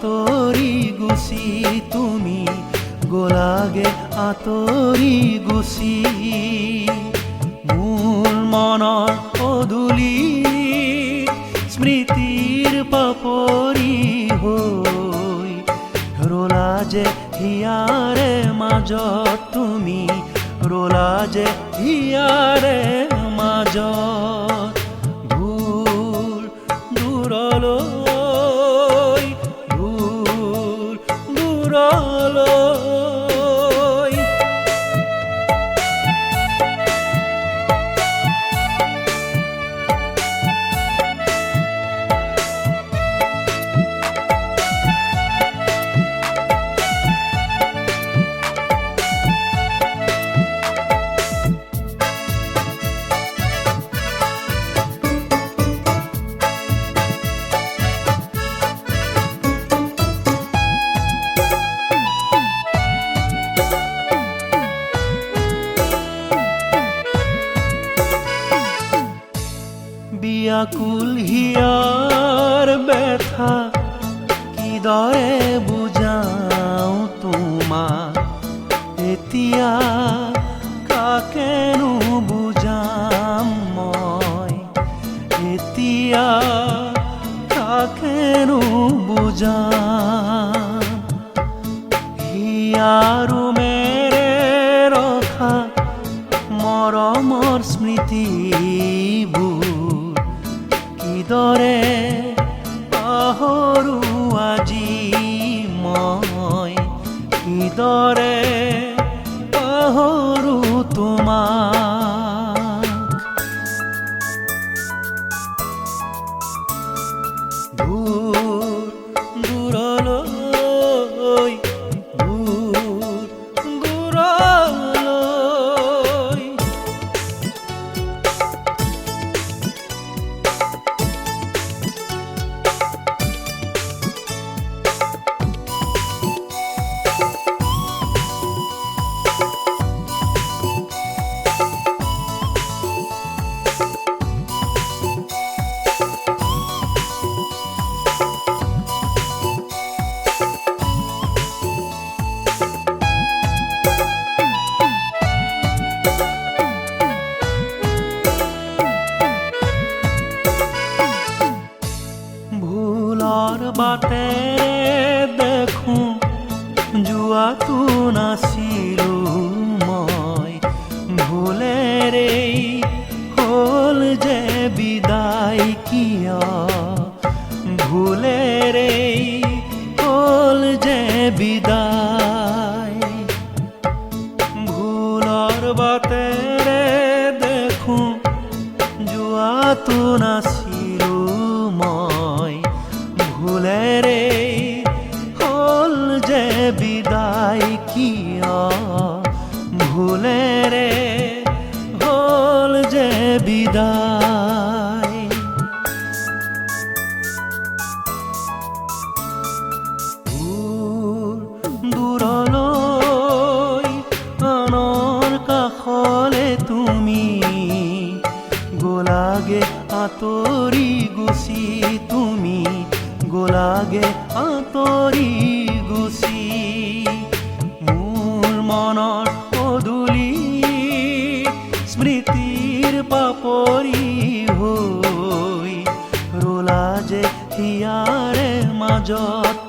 আঁতৰি গুচি তুমি গলাগে আঁতৰি গুচি মোৰ মনৰ পদূলি স্মৃতিৰ পাপৰি হৈ ৰলা যে হিয়াৰে মাজত তুমি ৰলা যে হিয়াৰে মাজত দূৰ দূৰলৈ দূৰ দূৰলৈ ব্যাকুল হিয়াৰ ব্যথা কিদৰে বুজাওঁ তোমাক এতিয়া কাকেনো বুজাম মই এতিয়া কাকেনো বুজাম হিয়াৰো মেৰে ৰখা মৰমৰ স্মৃতিবোৰ কিদৰে পাহৰো আজি মই কিদৰে পাহৰো তোমাক দূৰ দূৰলৈ দূৰ দূৰলৈ বাটেৰে দেখোঁ যোৱাটো নাছিলোঁ মই ভুলেৰেই হ'ল যে বিদায় কিয় ভুলেৰেই হ'ল যে বিদায় ভুলৰ বাটেৰে দেখোঁ যোৱাটো নাছিলোঁ মই ভুলেৰেই হ'ল যে বিদায় কিয় ভুলেৰে হ'ল যে বিদায় দূৰ দূৰলৈ আনৰ কাষলে তুমি গলাগে আঁতৰি গুচি তুমি গলাগে আঁতৰি গুচি মোৰ মনৰ পদূলি স্মৃতিৰ পাপৰি হৈ ৰলা যে হিয়াৰে মাজত